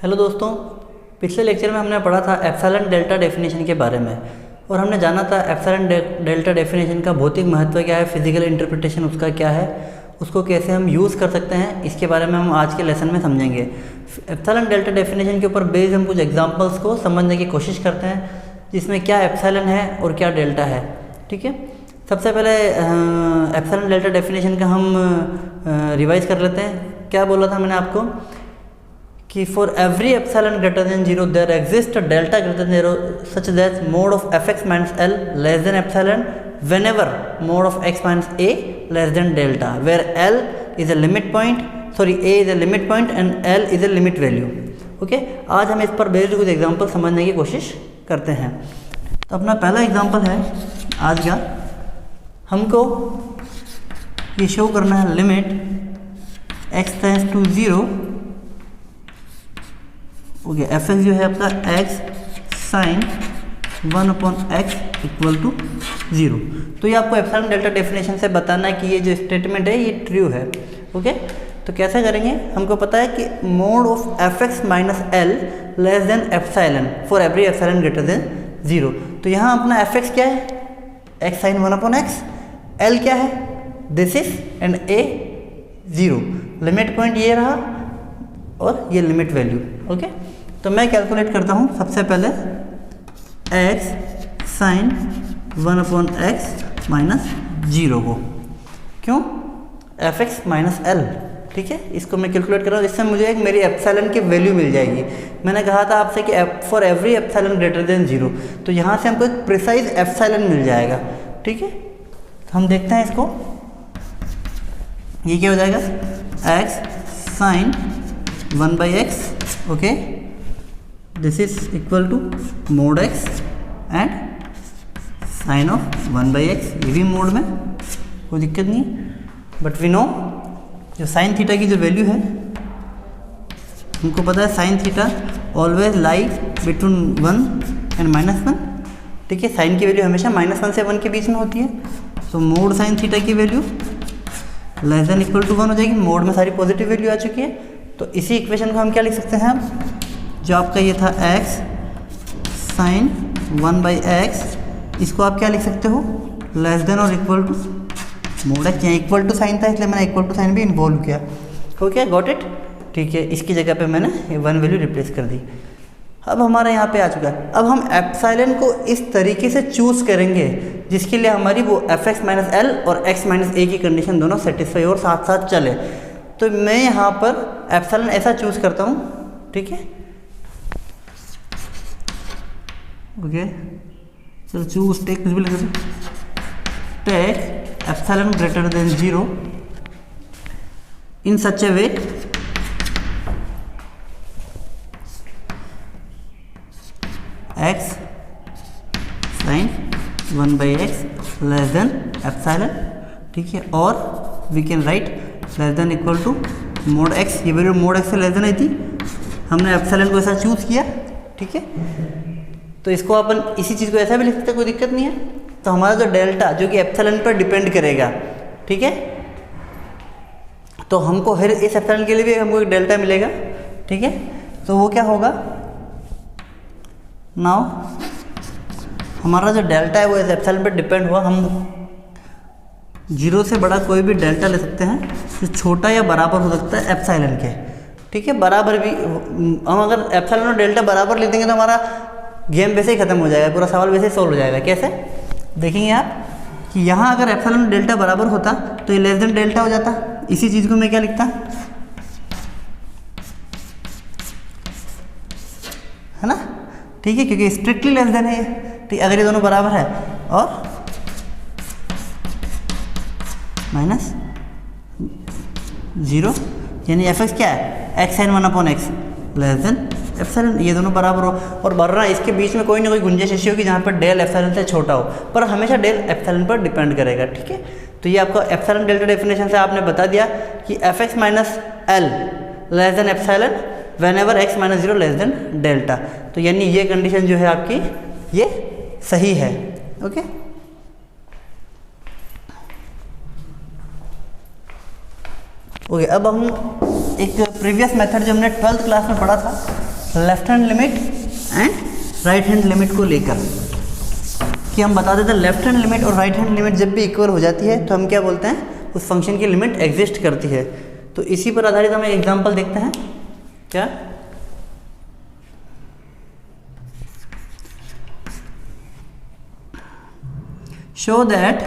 Hello दोस्तों, पिछले lecture में हमने पढ़ा था एप्सिलॉन डेल्टा डेफिनेशन के बारे में और हमने जाना था एप्सिलॉन डेल्टा डेफिनेशन का भौतिक महत्व क्या है, फिजिकल इंटरप्रिटेशन उसका क्या है, उसको कैसे हम यूज़ कर सकते हैं, इसके बारे में हम आज के लेसन में समझेंगे। एप्सिलॉन डेल्टा डेफिनेशन के ऊपर बेस्ड हम कुछ एग्जांपल्स को समझने की कोशिश करते हैं जिसमें क्या एप्सिलॉन है और क्या डेल्टा है। ठीक है, सबसे पहले एप्सिलॉन डेल्टा डेफिनेशन का हम रिवाइज कर लेते हैं। क्या बोला था मैंने आपको कि for every epsilon greater than 0 there exist delta greater than 0 such that mod of f x minus l less than epsilon whenever mode of x minus a less than delta where L is a limit point, A is a limit point and L is a limit value. Okay, आज हम इस पर based कुछ example समझने की कोशिश करते हैं। तो अपना पहला एग्जांपल है आज का, हमको ये शो करना है limit x tends to 0, okay, f x जो है आपका x sine 1/x equal to 0। तो ये आपको एप्सिलॉन डेल्टा डेफिनेशन से बताना है कि ये जो स्टेटमेंट है ये ट्रू है। ओके, तो कैसे करेंगे, हमको पता है कि mode of f x minus l less than epsilon for every epsilon greater than 0। तो यहाँ अपना एफ एक्स क्या है, एक्स साइन 1/x, एल क्या है, this is and A 0, limit point ये रहा और ये लिमिट वैल्यू। ओके, तो मैं कैलकुलेट करता हूँ सबसे पहले x साइन 1/x माइनस 0 को, क्यों, एफ एक्स माइनस एल। ठीक है, इसको मैं कैलकुलेट कर रहा हूँ, इससे मुझे एक मेरी एप्सिलॉन की वैल्यू मिल जाएगी। मैंने कहा था आपसे कि for every epsilon greater than 0, तो यहाँ से हमको एक प्रिसाइज एप्सिलॉन मिल जाएगा। ठीक है, तो हम देखते हैं इसको, ये क्या हो जाएगा, x sine 1/x, okay, this is equal to mod x and sine of 1/x, ये भी मोड में, कोई दिक्कत नहीं। बट वी नो जो साइन थीटा की जो वैल्यू है, हमको पता है sine theta always lie between 1 and -1। ठीक है, साइन की वैल्यू हमेशा -1 से 1 के बीच में होती है। तो मोड साइन थीटा की value less than equal to 1 हो जाएगी, मोड में सारी पॉजिटिव वैल्यू आ चुकी है। तो इसी इक्वेशन को हम क्या लिख सकते हैं, अब जो आपका ये था x साइन 1/x, इसको आप क्या लिख सकते हो, लेस देन और इक्वल टू मोड x। यहाँ इक्वल टू साइन था इसलिए मैंने इक्वल टू साइन भी इन्वॉल्व किया। Okay, got it. ठीक है, इसकी जगह पे मैंने ये 1 वैल्यू रिप्लेस कर दी। अब हमारा यहाँ पे आ चुका है। अब हम एप्सिलॉन को इस तरीके से चूज़ करेंगे जिसके लिए हमारी वो एफ एक्स माइनस एल और x माइनस ए की कंडीशन दोनों सेटिस्फाई और साथ साथ चले। तो मैं यहाँ पर एप्सिलॉन ऐसा चूज़ करता हूँ। ठीक है, ओके, चलो चूज टेक कुछ भी लगे, take epsilon greater than 0 in such a way x sine 1/x less than epsilon. ठीक है, और we can write less than equal to mod x, ये वैल्यू मोड x से लेस देन आई थी, हमने एप्सिलॉन को ऐसा चूज किया। ठीक है, तो इसको अपन इसी चीज़ को ऐसा भी लिख सकते हैं, कोई दिक्कत नहीं है। तो हमारा जो डेल्टा जो कि एप्सिलॉन पर डिपेंड करेगा, ठीक है, तो हमको हर इस एप्सिलॉन के लिए भी हमको एक डेल्टा मिलेगा। ठीक है, तो वो क्या होगा, नाउ हमारा जो डेल्टा है वो इस एप्सिलॉन पर डिपेंड हुआ। हम 0 से बड़ा कोई भी डेल्टा ले सकते हैं जो छोटा या बराबर हो सकता है एप्सिलॉन के। ठीक है, बराबर भी हम अगर एप्सिलॉन और डेल्टा बराबर ले देंगे तो हमारा गेम वैसे ही खत्म हो जाएगा, पूरा सवाल वैसे ही सॉल्व हो जाएगा। कैसे देखेंगे आप कि यहाँ अगर एप्सिलॉन डेल्टा बराबर होता तो ये लेस देन डेल्टा हो जाता। इसी चीज़ को मैं क्या लिखता, है ना। ठीक है, क्योंकि स्ट्रिक्टली लेस देन है ये। ठीक, अगर ये दोनों बराबर है और -0, यानी एफ एक्स क्या है, x sine 1/x less than epsilon, ये दोनों बराबर हो। और वरना इसके बीच में कोई ना कोई गुंजाइश ऐसी होगी जहाँ पर डेल एप्सिलॉन से छोटा हो, पर हमेशा डेल एप्सिलॉन पर डिपेंड करेगा। ठीक है, तो ये आपको एप्सिलॉन डेल्टा डेफिनेशन से आपने बता दिया कि F x minus l less than epsilon whenever x minus 0 less than delta. तो यानी ये कंडीशन जो है आपकी ये सही है। ओके, ओके, अब हम एक प्रीवियस मेथड जो हमने 12th क्लास में पढ़ा था left hand limit and right hand limit को लेकर, कि हम बता देते हैं लेफ्ट हैंड लिमिट और राइट हैंड लिमिट जब भी इक्वल हो जाती है तो हम क्या बोलते हैं, उस फंक्शन की लिमिट एग्जिस्ट करती है। तो इसी पर आधारित हम एक एग्जांपल देखते हैं। क्या, show that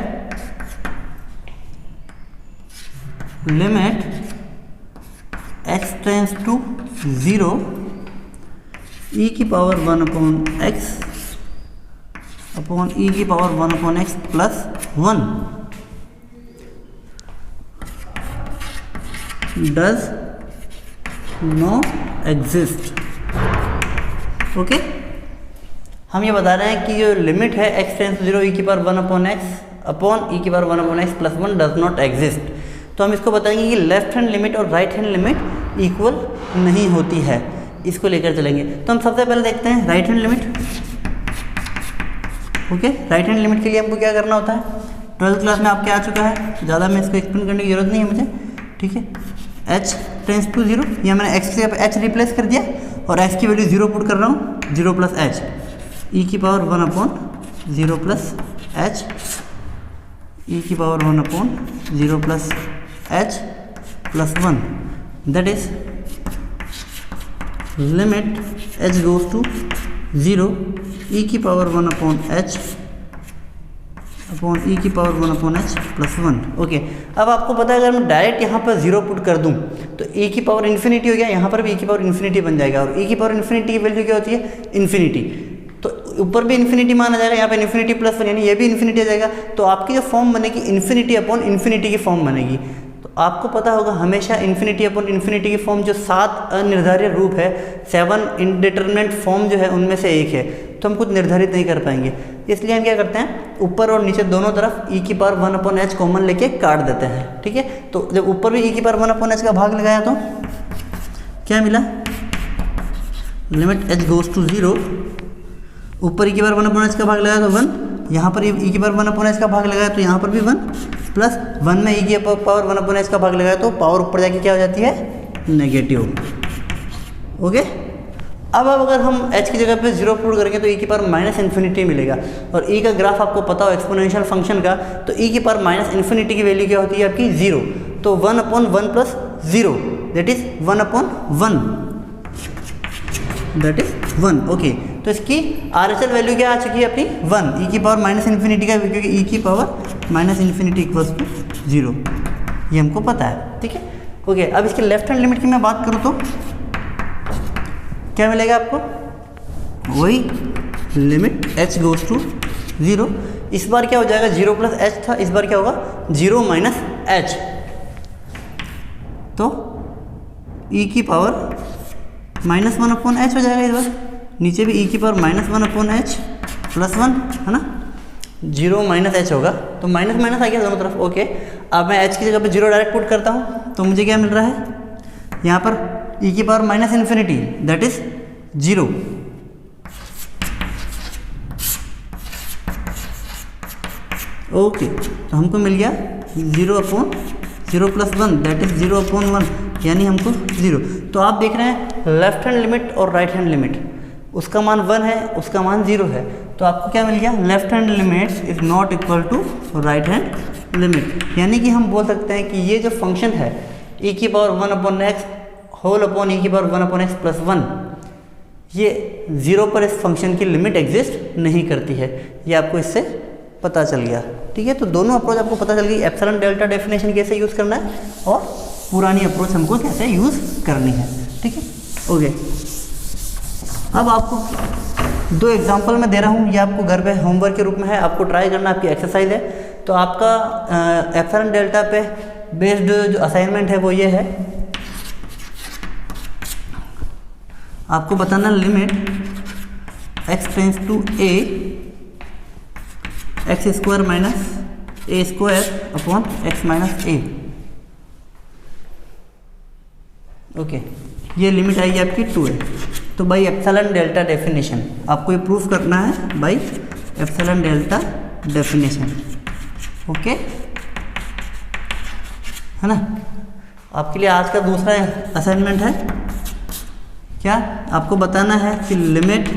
limit x tends to 0 e की power 1 upon x upon e की power 1 upon x plus 1 does not exist. Okay, हम ये बता रहे हैं कि जो लिमिट है x टेंड्स टू 0 e की power 1 upon x upon e की power 1 upon x plus 1 does not exist. तो हम इसको बताएंगे कि लेफ्ट हैंड लिमिट और राइट हैंड लिमिट इक्वल नहीं होती है, इसको लेकर चलेंगे। तो हम सबसे पहले देखते हैं right hand limit. Okay, right hand limit के लिए हमको क्या करना होता है, 12th क्लास में आपके आ चुका है, ज़्यादा मैं इसको एक्सप्लेन करने की जरूरत नहीं है मुझे। ठीक है, h टेंड्स टू 0, या मैंने x से h रिप्लेस कर दिया और x की वैल्यू 0 पुट कर रहा हूँ, 0 प्लस h e की power 1 upon 0 plus h e की power 1 upon 0 plus h plus 1, that is limit h goes to 0 e की power 1 upon h upon e की power 1 upon h plus 1। Okay, अब आपको पता है अगर मैं डायरेक्ट यहाँ पर 0 पुट कर दूँ तो e की पावर इन्फिनिटी हो गया, यहाँ पर भी e की पावर इन्फिनिटी बन जाएगा, और e की पावर इन्फिनिटी की वैल्यू क्या होती है, इन्फिनिटी। तो ऊपर भी इन्फिनिटी माना जाएगा, यहाँ पे इन्फिनिटी प्लस 1 यानी ये भी इन्फिनिटी आ जाएगा। तो आपकी जो फॉर्म बनेगी इन्फिनिटी अपॉन इन्फिनिटी की फॉर्म बनेगी। तो आपको पता होगा हमेशा इन्फिनिटी अपॉन इन्फिनिटी की फॉर्म जो 7 अनिर्धारित रूप है, 7 इंडिटरमिनेट फॉर्म जो है उनमें से एक है, तो हम कुछ निर्धारित नहीं कर पाएंगे। इसलिए हम क्या करते हैं, ऊपर और नीचे दोनों तरफ e की पावर 1 अपॉन h कॉमन लेके काट देते हैं। ठीक है, तो जब ऊपर भी e की पावर 1 अपॉन h का भाग लगाया तो क्या मिला, लिमिट h गोज टू 0, ऊपर e की पावर 1 अपॉन h का भाग लगाया तो 1, यहाँ पर e की पावर 1 अपॉन h का भाग लगाया तो यहाँ पर भी 1, प्लस 1 में e की पावर 1 अपॉन h का भाग लगाया तो पावर ऊपर जाके क्या हो जाती है, नेगेटिव। ओके, अब अगर हम h की जगह पे 0 पुट करेंगे तो e की पावर माइनस इन्फिनिटी मिलेगा, और e का ग्राफ आपको पता हो एक्सपोनेंशियल फंक्शन का, तो e की पावर माइनस इन्फिनिटी की वैल्यू क्या होती है आपकी 0, तो 1 upon 1 plus 0 that is 1 upon 1, that is 1। Okay, तो इसकी RHL वैल्यू क्या आ चुकी है अपनी 1, e की पावर माइनस इन्फिनिटी का, क्योंकि e की power minus infinity equals to 0, ये हमको पता है। ठीक है, ओके, अब इसके लेफ्ट हैंड लिमिट की मैं बात करूँ तो क्या मिलेगा आपको, वही लिमिट h गोज टू 0, इस बार क्या हो जाएगा 0 प्लस h था, इस बार क्या होगा 0 माइनस h, तो e की पावर माइनस 1 अपॉन h हो जाएगा इस बार, नीचे भी e की power minus 1 upon h plus 1 है ना, 0 माइनस h होगा, तो माइनस माइनस आ गया दोनों तरफ। ओके, अब मैं h की जगह पे 0 डायरेक्ट पुट करता हूँ तो मुझे क्या मिल रहा है, यहाँ पर e की power minus infinity that is 0, okay, तो हमको मिल गया 0 upon 0 plus 1 that is 0 upon 1, यानी हमको 0। तो आप देख रहे हैं लेफ्ट हैंड लिमिट और राइट हैंड लिमिट, उसका मान 1 है, उसका मान 0 है, तो आपको क्या मिल गया, left hand limit is not equal to right hand limit. यानी कि हम बोल सकते हैं कि ये जो फंक्शन है e की power 1 upon x whole upon e की पावर 1 अपॉन x प्लस 1, ये 0 पर इस फंक्शन की लिमिट एग्जिस्ट नहीं करती है, ये आपको इससे पता चल गया। ठीक है, तो दोनों अप्रोच आपको पता चल गई, एप्सिलॉन डेल्टा डेफिनेशन कैसे यूज़ करना है और पुरानी अप्रोच हमको कैसे यूज़ करनी है। ठीक है, ओके, अब आपको 2 एग्जांपल मैं दे रहा हूँ, ये आपको घर पे होमवर्क के रूप में है, आपको ट्राई करना, आपकी एक्सरसाइज है। तो आपका एप्सिलॉन डेल्टा पे बेस्ड जो असाइनमेंट है वो ये है, आपको बताना limit x tends to a x square minus a square upon x minus a। Okay, ये लिमिट आएगी आपकी 2a। तो बाई एप्सिलॉन डेल्टा डेफिनेशन आपको ये प्रूफ करना है, by epsilon delta definition. Okay, है ना। आपके लिए आज का दूसरा असाइनमेंट है, क्या आपको बताना है कि limit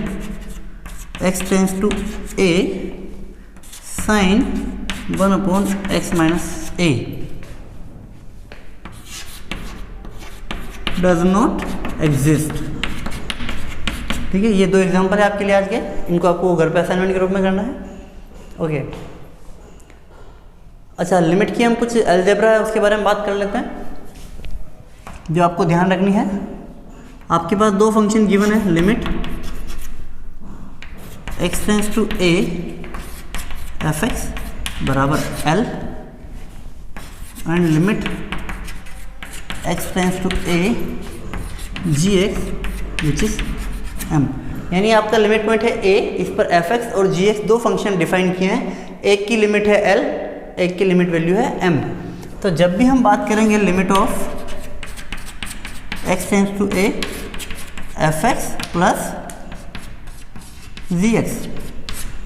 x tends to a sine 1/x minus a does not exist. ठीक है, ये दो एग्जांपल है आपके लिए आज के, इनको आपको घर पे असाइनमेंट के रूप में करना है। ओके, अच्छा लिमिट की हम कुछ अलजेब्रा है उसके बारे में बात कर लेते हैं जो आपको ध्यान रखनी है। आपके पास दो फंक्शन गिवन है, limit x tends to a fx बराबर l and limit x tends to a gx which is m। यानी आपका लिमिट पॉइंट है a, इस पर fx और gx दो फंक्शन डिफाइन किए हैं, एक की लिमिट है l, एक की लिमिट वैल्यू है m। तो जब भी हम बात करेंगे limit of x tends to a fx plus gx,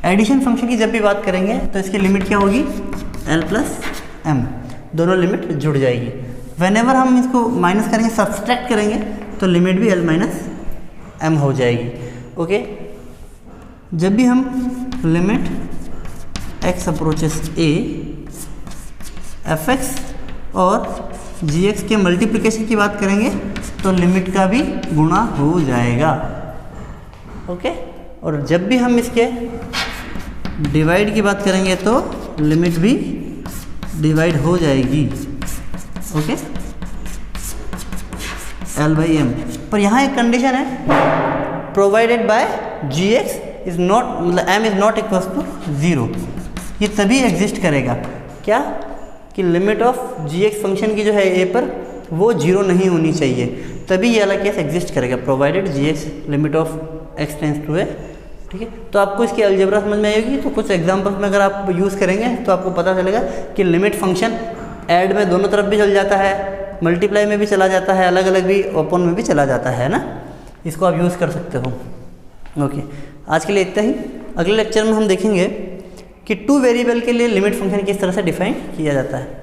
addition function की जब भी बात करेंगे तो इसकी लिमिट क्या होगी, l प्लस m, दोनों लिमिट जुड़ जाएगी। व्हेनेवर हम इसको माइनस करेंगे, सब्सट्रैक्ट करेंगे, तो लिमिट भी l माइनस m हो जाएगी। ओके, जब भी हम limit x approaches a fx और gx के मल्टीप्लिकेशन की बात करेंगे तो लिमिट का भी गुणा हो जाएगा। ओके, और जब भी हम इसके डिवाइड की बात करेंगे तो लिमिट भी डिवाइड हो जाएगी। Okay, l by m। पर यहाँ एक कंडीशन है, provided by gx is not, मतलब m is not equals to 0। ये तभी एग्जिस्ट करेगा क्या, कि लिमिट ऑफ gx फंक्शन की जो है a पर वो 0 नहीं होनी चाहिए, तभी ये वाला केस एग्जिस्ट करेगा, provided gx limit of x tends to a। ठीक है, तो आपको इसकी अलजेब्रा समझ में आएगी। तो कुछ एग्जांपल्स में अगर आप यूज़ करेंगे तो आपको पता चलेगा कि लिमिट फंक्शन ऐड में दोनों तरफ भी चल जाता है, मल्टीप्लाई में भी चला जाता है, अलग अलग भी ओपन में भी चला जाता है ना, इसको आप यूज़ कर सकते हो। ओके, आज के लिए इतना ही। अगले लेक्चर में हम देखेंगे कि टू वेरिएबल के लिए लिमिट फंक्शन किस तरह से डिफाइन किया जाता है।